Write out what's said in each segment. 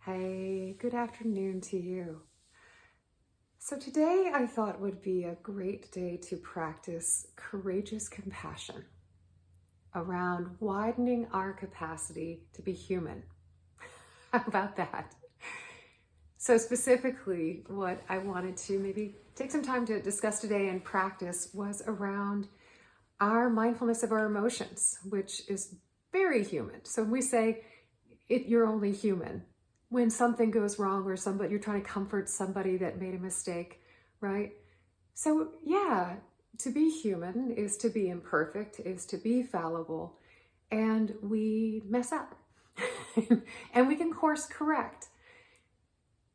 Hey, good afternoon to you. So today I thought would be a great day to practice courageous compassion around widening our capacity to be human. How about that? So specifically, what I wanted to maybe take some time to discuss today and practice was around our mindfulness of our emotions, which is very human. So when we say you're only human, when something goes wrong or you're trying to comfort somebody that made a mistake, right? So yeah, to be human is to be imperfect, is to be fallible, and we mess up. And we can course correct.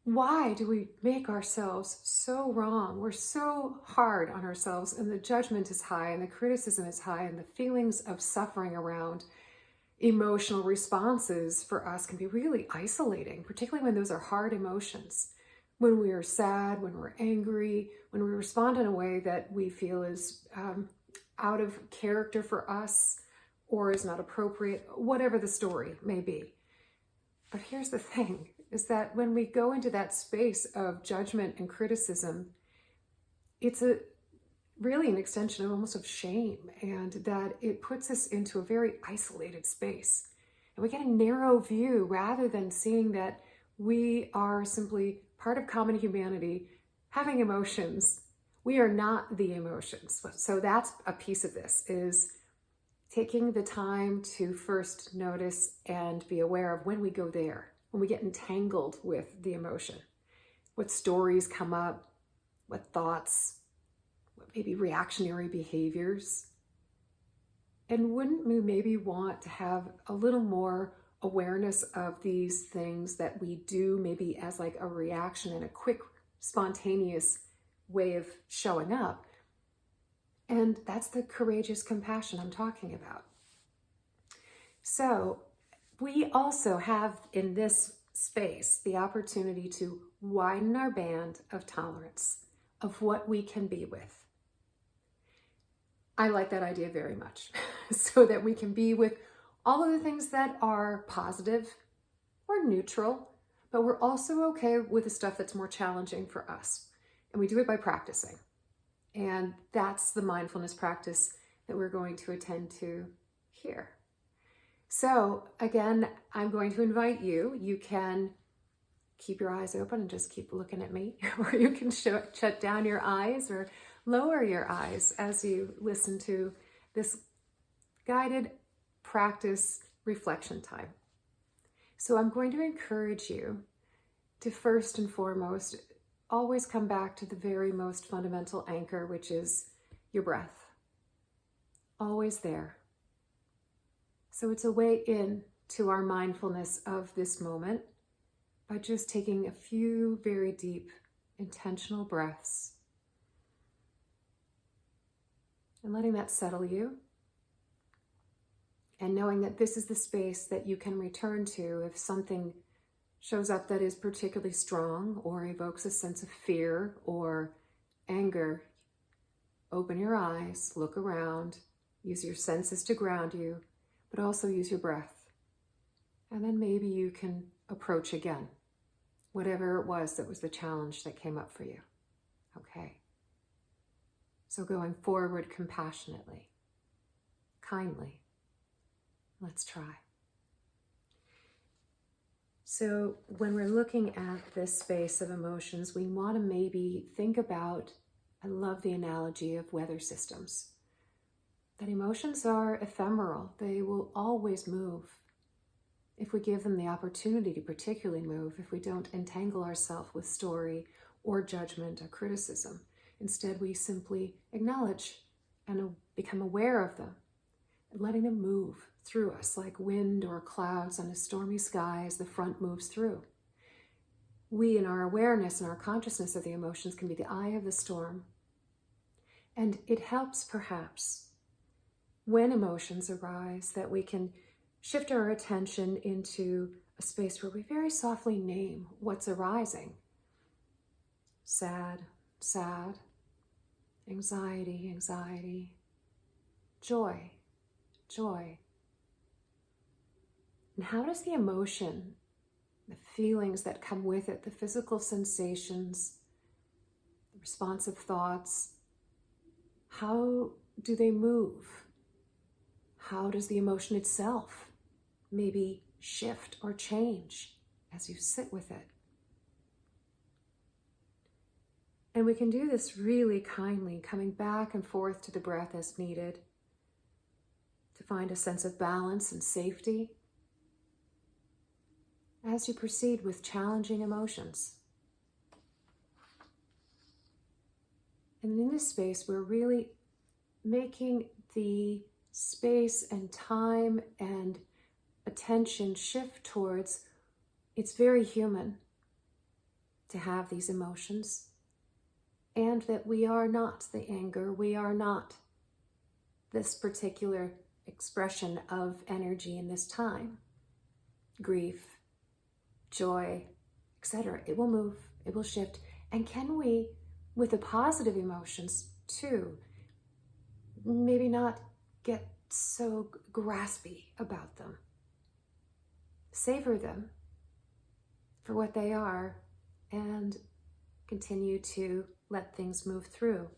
Why do we make ourselves so wrong? We're so hard on ourselves, and the judgment is high, and the criticism is high, and the feelings of suffering around emotional responses for us can be really isolating, particularly when those are hard emotions. When we are sad, when we're angry, when we respond in a way that we feel is out of character for us or is not appropriate, whatever the story may be. But here's the thing, is that when we go into that space of judgment and criticism, it's really an extension of almost of shame, and that it puts us into a very isolated space. And we get a narrow view rather than seeing that we are simply part of common humanity, having emotions. We are not the emotions. So that's a piece of this, is taking the time to first notice and be aware of when we go there, when we get entangled with the emotion, what stories come up, what thoughts, maybe reactionary behaviors. And wouldn't we maybe want to have a little more awareness of these things that we do maybe as like a reaction and a quick, spontaneous way of showing up? And that's the courageous compassion I'm talking about. So we also have in this space the opportunity to widen our band of tolerance of what we can be with. I like that idea very much, so that we can be with all of the things that are positive or neutral, but we're also okay with the stuff that's more challenging for us. And we do it by practicing. And that's the mindfulness practice that we're going to attend to here. So again, I'm going to invite you. You can keep your eyes open and just keep looking at me, or you can shut down your eyes or lower your eyes as you listen to this guided practice reflection time. So I'm going to encourage you to first and foremost always come back to the very most fundamental anchor, which is your breath. Always there. So it's a way in to our mindfulness of this moment by just taking a few very deep, intentional breaths and letting that settle you, and knowing that this is the space that you can return to if something shows up that is particularly strong or evokes a sense of fear or anger. Open your eyes, look around, use your senses to ground you, but also use your breath. And then maybe you can approach again, whatever it was that was the challenge that came up for you. Okay. So going forward compassionately, kindly. Let's try. So when we're looking at this space of emotions, we want to maybe think about, I love the analogy of weather systems, that emotions are ephemeral. They will always move if we give them the opportunity to particularly move, if we don't entangle ourselves with story or judgment or criticism. Instead, we simply acknowledge and become aware of them, letting them move through us like wind or clouds on a stormy sky as the front moves through. We, in our awareness and our consciousness of the emotions, can be the eye of the storm. And it helps, perhaps, when emotions arise, that we can shift our attention into a space where we very softly name what's arising. Sad, sad. Anxiety, anxiety. Joy, joy. And how does the emotion the feelings that come with it, the physical sensations, the responsive thoughts. How do they move? How does the emotion itself maybe shift or change as you sit with it? And we can do this really kindly, coming back and forth to the breath as needed to find a sense of balance and safety as you proceed with challenging emotions. And in this space, we're really making the space and time and attention shift towards it's very human to have these emotions, and that we are not the anger, we are not this particular expression of energy in this time. Grief, joy, etc. It will move, it will shift. And can we, with the positive emotions too, maybe not get so graspy about them? Savor them for what they are and continue to let things move through.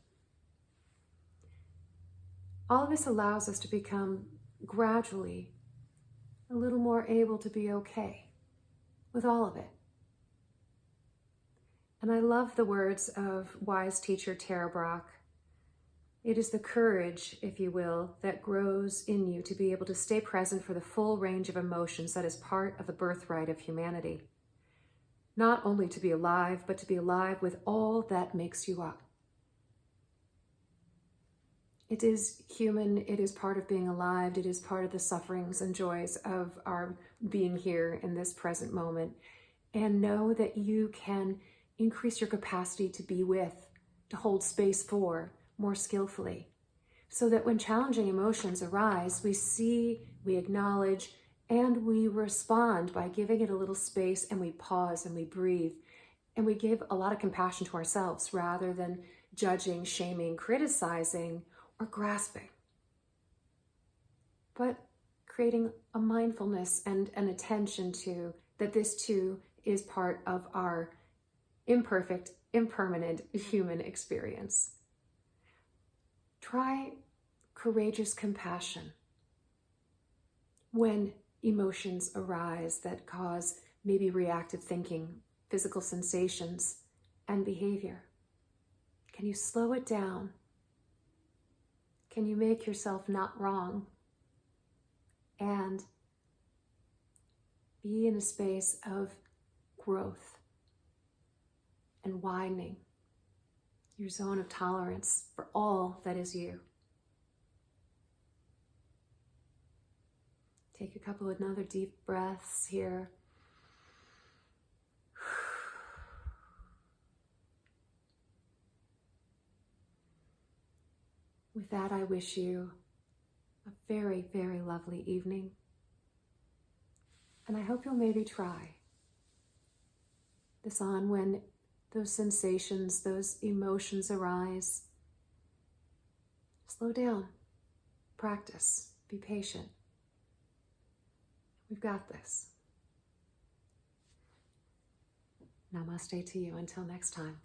All of this allows us to become gradually a little more able to be okay with all of it. And I love the words of wise teacher Tara Brach. It is the courage, if you will, that grows in you to be able to stay present for the full range of emotions that is part of the birthright of humanity. Not only to be alive, but to be alive with all that makes you up. It is human, it is part of being alive, it is part of the sufferings and joys of our being here in this present moment. And know that you can increase your capacity to be with, to hold space for, more skillfully. So that when challenging emotions arise, we see, we acknowledge, and we respond by giving it a little space, and we pause and we breathe. And we give a lot of compassion to ourselves rather than judging, shaming, criticizing, or grasping. But creating a mindfulness and an attention to that this too is part of our imperfect, impermanent human experience. Try courageous compassion when emotions arise that cause maybe reactive thinking, physical sensations, and behavior. Can you slow it down? Can you make yourself not wrong? And be in a space of growth and widening your zone of tolerance for all that is you. Take a couple of another deep breaths here. With that, I wish you a very, very lovely evening. And I hope you'll maybe try this on when those sensations, those emotions arise. Slow down, practice, be patient. We've got this. Namaste to you until next time.